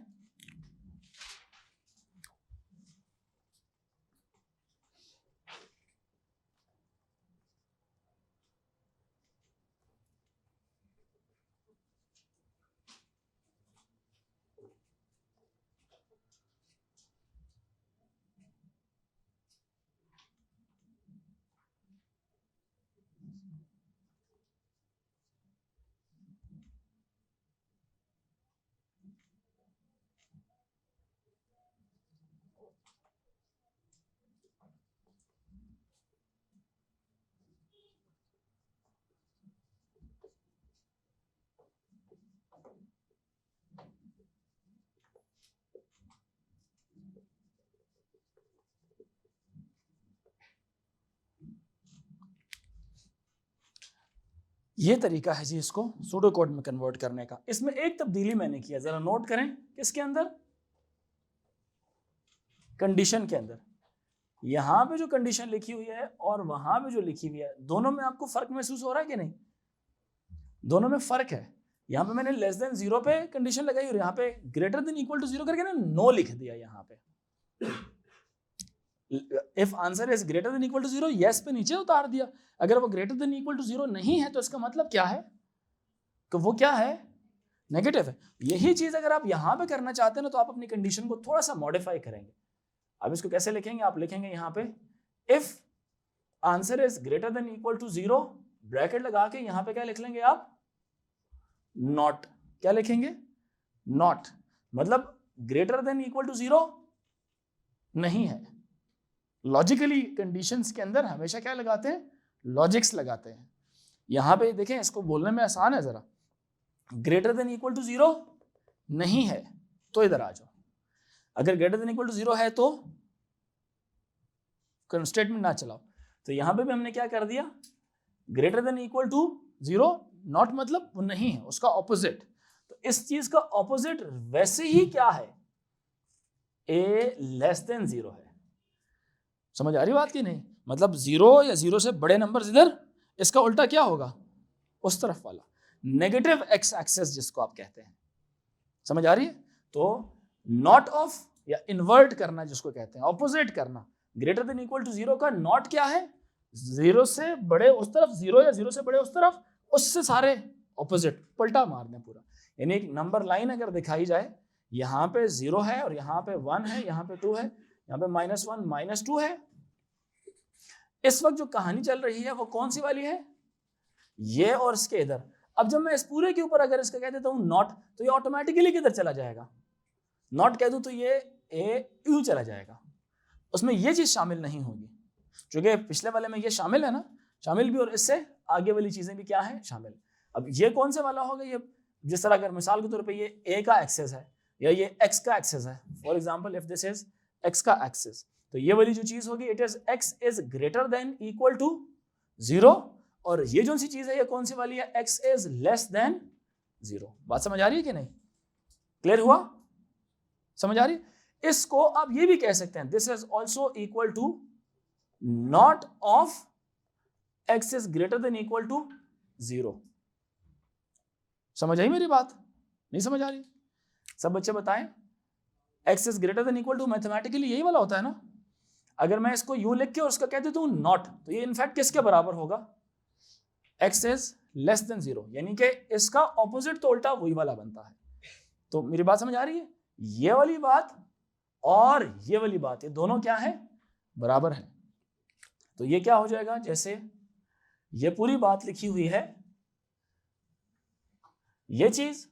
ये तरीका है जी इसको सूडो कोड में कन्वर्ट करने का। इसमें एक तब्दीली मैंने किया, जरा नोट करें, किसके अंदर, कंडीशन के अंदर। यहां पे जो कंडीशन लिखी हुई है और वहां पे जो लिखी हुई है, दोनों में आपको फर्क महसूस हो रहा है कि नहीं? दोनों में फर्क है। यहां पे मैंने लेस देन 0 पे कंडीशन लगाई और यहाँ पे ग्रेटर देन इक्वल टू 0 करके ना नो लिख दिया। यहाँ पे if answer is greater than equal to 0, yes पे नीचे उतार दिया। अगर वो ग्रेटर देन इक्वल टू 0 नहीं है तो इसका मतलब क्या है कि वो क्या है, नेगेटिव है। यही चीज अगर आप यहां पे करना चाहते हैं ना, तो आप अपनी कंडीशन को थोड़ा सा मॉडिफाई करेंगे। अब इसको कैसे लिखेंगे, आप लिखेंगे यहाँ पे if answer is greater than equal to 0, bracket लगा के यहाँ पे क्या लिख लेंगे आप, नॉट। क्या लिखेंगे, नॉट, मतलब ग्रेटर देन इक्वल टू 0 नहीं है। लॉजिकली कंडीशंस के अंदर हमेशा क्या लगाते हैं, लॉजिक्स लगाते हैं। यहां पे देखें, इसको बोलने में आसान है जरा, ग्रेटर देन इक्वल टू 0 नहीं है तो इधर आ जाओ, अगर ग्रेटर देन इक्वल टू 0 है तो स्टेटमेंट ना चलाओ। तो यहां पे भी हमने क्या कर दिया, greater than equal to 0, not मतलब वो नहीं है, उसका ऑपोजिट। तो इस चीज का ऑपोजिट वैसे ही क्या है, ए लेस देन 0 है। समझ आ रही बात कि नहीं? मतलब 0 या 0 से बड़े नंबर इधर, इसका उल्टा क्या होगा, उस तरफ वाला, नेगेटिव एक्स एक्सेस जिसको आप कहते हैं। समझ आ रही है? तो नॉट ऑफ या इन्वर्ट करना जिसको कहते हैं, ऑपोजिट करना। ग्रेटर देन इक्वल टू 0 का नॉट क्या है, 0 से बड़े उस तरफ, 0 या 0 से बड़े उस तरफ, उससे सारे ऑपोजिट, पलटा मार दें पूरा। यानी एक नंबर लाइन अगर दिखाई जाए, यहाँ पे 0 है और यहाँ पे 1 है, यहाँ पे 2 है, यहाँ पे -1 -2 है। इस वक्त जो कहानी चल रही है वो कौन सी वाली है, ये और इसके इधर। अब जब मैं इस पूरे के ऊपर अगर इसका कह देता हूँ नॉट, तो ये ऑटोमेटिकली किधर चला जाएगा, नॉट कह दूं तो ये ए यूं चला जाएगा। उसमें ये चीज शामिल नहीं होगी, क्योंकि पिछले वाले में ये शामिल है ना, शामिल भी, और इससे आगे वाली चीजें भी क्या है, शामिल। अब ये कौन से वाला होगा, ये जिस तरह अगर मिसाल के तौर पे ये ए का एक्सेस है या ये एक्स का एक्सेस है, for example if this is x का एक्सेस, तो ये वाली जो चीज होगी it is x is greater than equal to 0, और ये जो सी चीज है ये कौन सी वाली है, एक्स इज लेस देन 0। बात समझ आ रही है कि नहीं, क्लियर हुआ, समझ आ रही है? इसको आप ये भी कह सकते हैं, this is also equal to not of x is greater than equal to 0। समझ आई मेरी बात, नहीं समझ आ रही? सब बच्चे बताएं, x is greater than equal to mathematically यही वाला होता है ना। अगर मैं इसको यूं लिख के और उसका कह देता हूं नॉट, तो ये इनफैक्ट किसके बराबर होगा, एक्स इज लेस देन 0, यानी कि इसका ऑपोजिट तो उल्टा वही वाला बनता है। तो मेरी बात समझ आ रही है? ये वाली बात और ये वाली बात, ये दोनों क्या है, बराबर है। तो ये क्या हो जाएगा, जैसे ये पूरी बात लिखी हुई है, ये चीज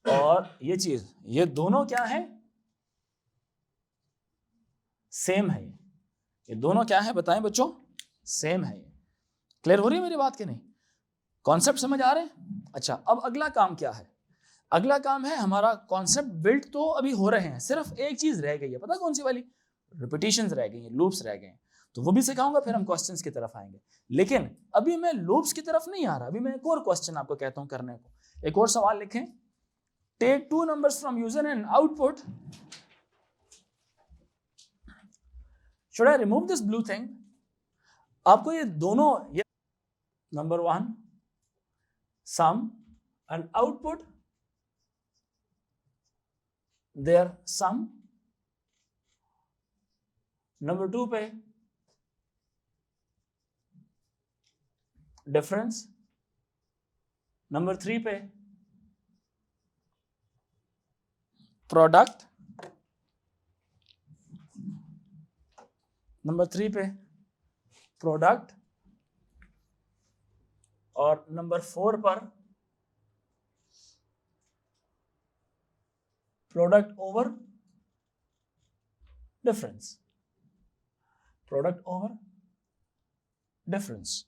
और ये चीज, ये दोनों क्या है, सेम है। ये दोनों क्या है बताएं बच्चों, सेम है। क्लियर हो रही है मेरी बात कि नहीं, कॉन्सेप्ट समझ आ रहे हैं? अच्छा, अब अगला काम क्या है, अगला काम है हमारा कॉन्सेप्ट बिल्ड तो अभी हो रहे हैं, सिर्फ एक चीज रह गई है, पता कौन सी वाली, रिपीटिशंस रह गई हैं, लूप्स रह गए हैं, तो वो भी सिखाऊंगा, फिर हम क्वेश्चंस की तरफ आएंगे। लेकिन अभी मैं लूप्स की तरफ नहीं आ रहा, अभी मैं एक और क्वेश्चन आपको कहता हूं करने को। एक और सवाल लिखें, take 2 numbers from user and output, should I remove this blue thing? आपको ये दोनों, ये number 1 sum and output their sum, number 2 पे डिफरेंस, नंबर 3 पे प्रोडक्ट, नंबर 3 पे प्रोडक्ट, और नंबर 4 पर product over difference, product over difference,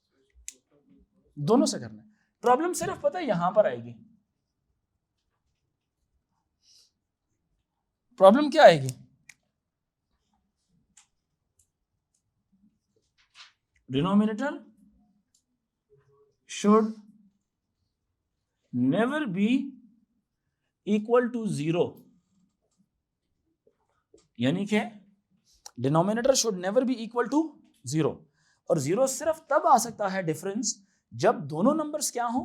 दोनों से करना है। प्रॉब्लम सिर्फ पता है यहां पर आएगी, प्रॉब्लम क्या आएगी, denominator should never be equal to 0, यानी कि denominator should never be equal to 0, और 0 सिर्फ तब आ सकता है डिफरेंस जब दोनों नंबर्स क्या हो,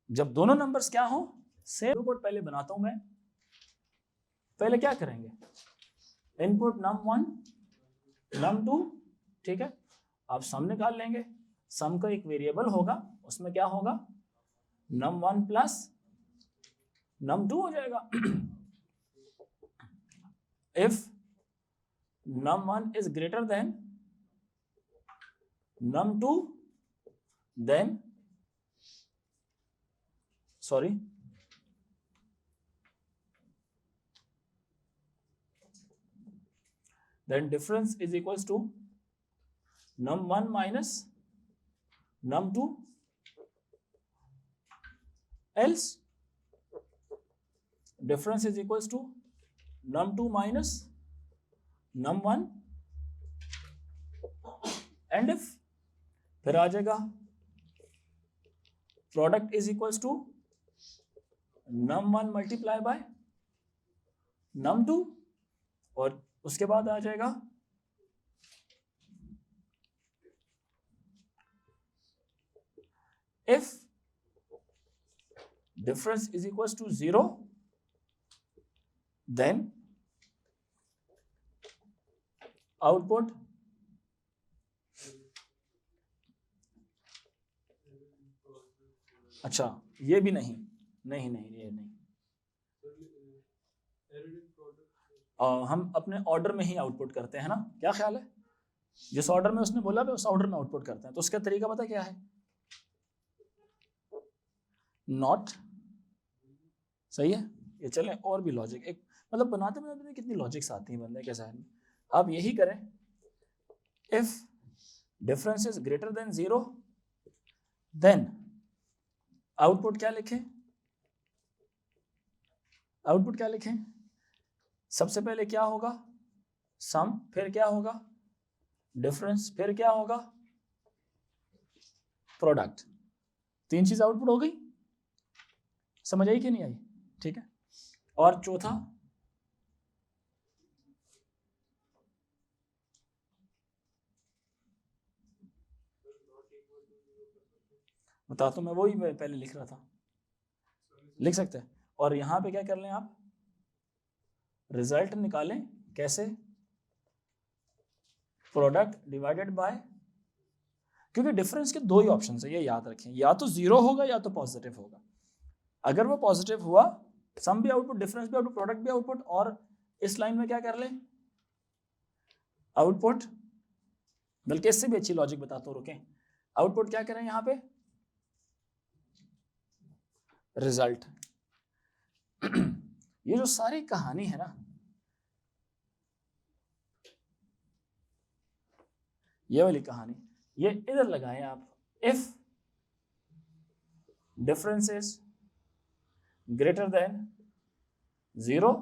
जब दोनों नंबर्स क्या हो, सेम। इनपुट पहले बनाता हूं मैं, पहले क्या करेंगे, इनपुट num1 num2, ठीक है, आप सम निकाल लेंगे, सम का एक वेरिएबल होगा, उसमें क्या होगा, num1 प्लस num2 हो जाएगा। if num1 is greater than num2, then then difference is equals to num1 minus num2, else difference is equals to num2 minus num1, and if फिर आ जाएगा product is equals to num1 multiply by num2, और उसके बाद आ जाएगा if difference is equals to 0, then output अच्छा ये भी नहीं, नहीं नहीं ये नहीं, हम अपने ऑर्डर में ही आउटपुट करते हैं ना, क्या ख्याल है, जिस ऑर्डर में उसने बोला उस ऑर्डर में आउटपुट करते हैं। तो उसका तरीका पता क्या है, नॉट, सही है। ये चलें और भी लॉजिक, एक मतलब बनाते बनाते कितनी लॉजिक्स आती हैं बंदे के जहन में। आप यही करें, if difference is greater than 0 then output क्या लिखें, आउटपुट क्या लिखें, सबसे पहले क्या होगा, सम, फिर क्या होगा, डिफरेंस, फिर क्या होगा, प्रोडक्ट। 3 चीज आउटपुट हो गई, समझ आई कि नहीं आई? ठीक है। और चौथा, बता तो मैं वही पहले लिख रहा था, लिख सकते हैं। और यहां पे क्या कर लें आप, रिजल्ट निकालें, कैसे, प्रोडक्ट डिवाइडेड बाय, क्योंकि डिफरेंस के 2 ही ऑप्शन है, ये याद रखें, या तो 0 होगा या तो पॉजिटिव होगा। अगर वो पॉजिटिव हुआ, सम भी आउटपुट, डिफरेंस भी आउटपुट, प्रोडक्ट भी आउटपुट, और इस लाइन में क्या कर ले, आउटपुट, बल्कि इससे भी अच्छी लॉजिक बताता हूं, रुकें, आउटपुट क्या करें यहां पे, रिजल्ट। ये जो सारी कहानी है ना, ये वाली कहानी, ये इधर लगाएं आप, if difference is greater than 0,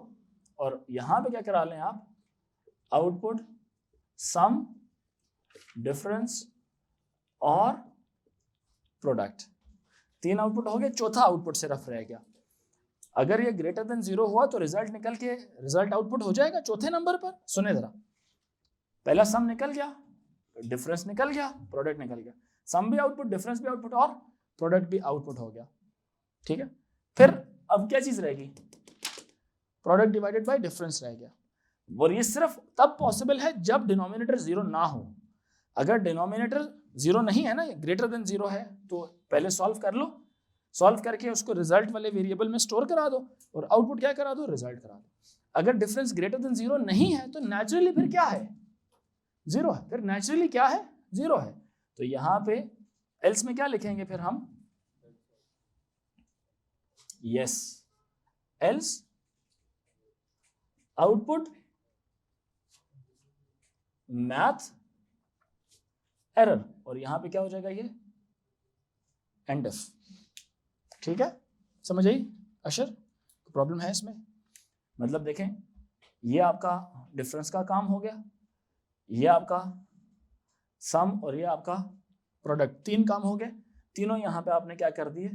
और यहां पे क्या करा लें आप, आउटपुट सम, डिफरेंस और प्रोडक्ट। 3 आउटपुट हो गए, चौथा आउटपुट सिर्फ रह गया। अगर ये ग्रेटर देन 0 हुआ तो रिजल्ट निकल के, रिजल्ट आउटपुट हो जाएगा चौथे नंबर पर। सुने जरा, पहला सम निकल गया, डिफरेंस निकल गया, प्रोडक्ट निकल गया, सम भी आउटपुट, डिफरेंस भी आउटपुट और प्रोडक्ट भी आउटपुट हो गया। ठीक है, फिर अब क्या चीज रहेगी, प्रोडक्ट डिवाइडेड बाय डिफरेंस रह गया। और ये सिर्फ तब पॉसिबल है जब डिनोमिनेटर 0 ना हो। अगर डिनोमिनेटर 0 नहीं है ना, ग्रेटर देन 0 है, तो पहले सॉल्व कर लो, सॉल्व करके उसको रिजल्ट वाले वेरिएबल में स्टोर करा दो और आउटपुट क्या करा दो, रिजल्ट करा दो। अगर डिफरेंस ग्रेटर देन 0 नहीं है तो नेचुरली फिर क्या है, 0 है, फिर नेचुरली क्या है, 0 है। तो यहां पे एल्स में क्या लिखेंगे फिर हम, yes, else output math error, और यहां पे क्या हो जाएगा, ये एंड इफ। ठीक है, समझ आई अशर? प्रॉब्लम है इसमें? मतलब देखें, ये आपका डिफरेंस का काम हो गया, ये आपका सम और ये आपका प्रोडक्ट, 3 काम हो गए, तीनों यहां पे आपने क्या कर दिए,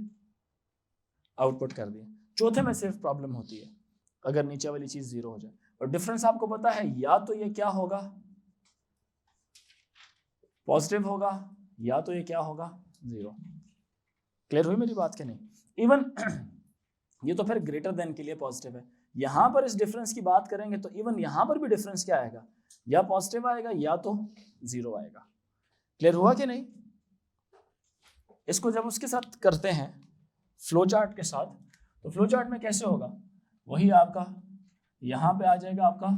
आउटपुट कर दिए। चौथे में सिर्फ प्रॉब्लम होती है अगर नीचे वाली चीज 0 हो जाए। और डिफरेंस आपको पता है, या तो ये क्या होगा, पॉजिटिव होगा, या तो ये क्या होगा, 0। क्लियर हुई मेरी बात के नहीं? इवन ये तो फिर ग्रेटर देन के लिए पॉजिटिव है। यहां पर इस डिफरेंस की बात करेंगे तो इवन यहां पर भी डिफरेंस क्या आएगा, या पॉजिटिव आएगा या तो 0 आएगा। क्लियर हुआ कि नहीं? इसको जब उसके साथ करते हैं फ्लो चार्ट के साथ, तो फ्लो चार्ट में कैसे होगा, वही आपका यहां पे आ जाएगा, आपका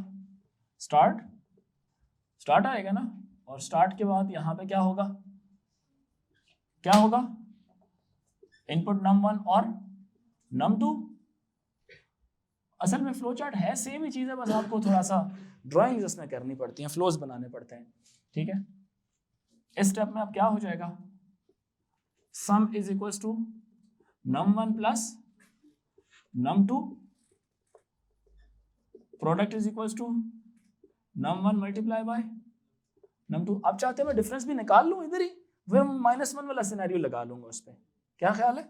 स्टार्ट आएगा ना, और स्टार्ट के बाद यहां पे क्या होगा, इनपुट num1 और num2। असल में फ्लो चार्ट है सेम ही चीज है, बस आपको थोड़ा सा ड्राइंग्स इसमें करनी पड़ती हैं, फ्लोज बनाने पड़ते हैं। ठीक है, इस स्टेप में अब क्या हो जाएगा, sum is equals to num1 plus num2, product is equals to num1 multiply by num2। अब चाहते हैं मैं डिफरेंस भी निकाल लूं इधर ही, फिर -1 वाला सिनेरियो लगा लूंगा उस पर। क्या ख्याल है,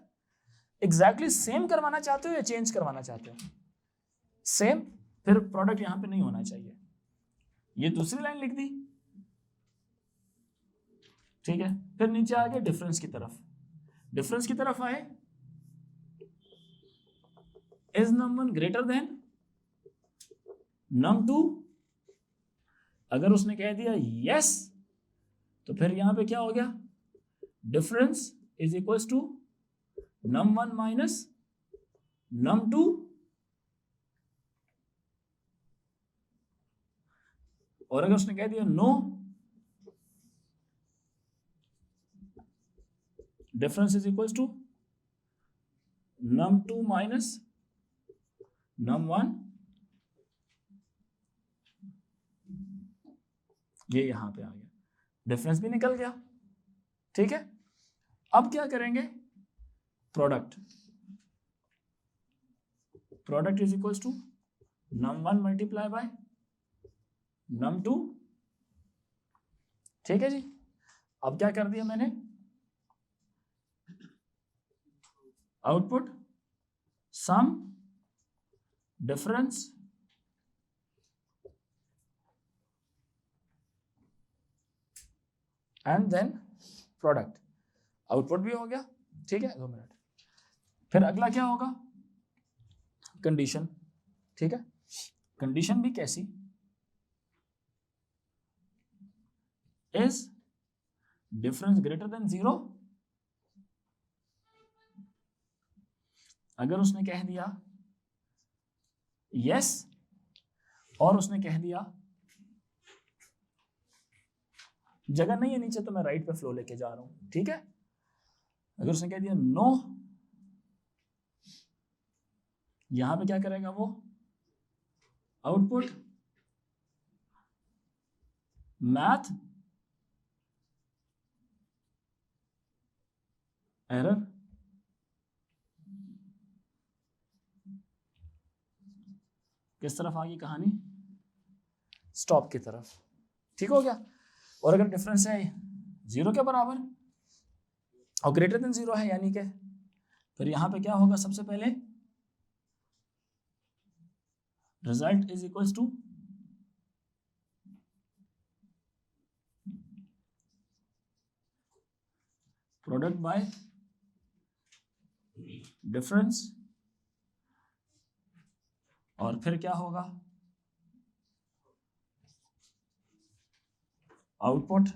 एग्जैक्टली सेम करवाना चाहते हो या चेंज करवाना चाहते हो? सेम, फिर प्रोडक्ट यहां पे नहीं होना चाहिए, ये दूसरी लाइन लिख दी। ठीक है, फिर नीचे आ गए डिफरेंस की तरफ आए, is num1 greater than num2। अगर उसने कह दिया यस, तो फिर यहां पे क्या हो गया, difference is equals to num1 minus num2। और अगर उसने कह दिया no, difference is equals to num2 minus num1। ये यहां पे आ गया, डिफरेंस भी निकल गया। ठीक है, अब क्या करेंगे, product, product is equals to num1 multiply by num2। ठीक है जी, अब क्या कर दिया मैंने, output sum difference and then product, output भी हो गया। ठीक है, 2 मिनट। फिर अगला क्या होगा, कंडीशन। ठीक है, कंडीशन भी कैसी, इज डिफरेंस ग्रेटर देन 0। अगर उसने कह दिया यस और उसने कह दिया, जगह नहीं है नीचे तो मैं राइट पे फ्लो लेके जा रहा हूं। ठीक है, अगर उसने कह दिया नो, यहां पे क्या करेगा वो, आउटपुट मैथ एरर, किस तरफ आ गई कहानी, स्टॉप की तरफ। ठीक हो गया। और अगर डिफरेंस है 0 के बराबर और ग्रेटर देन 0 है यानी कि, फिर यहां पे क्या होगा, सबसे पहले result is equals to product by difference, और फिर क्या होगा, आउटपुट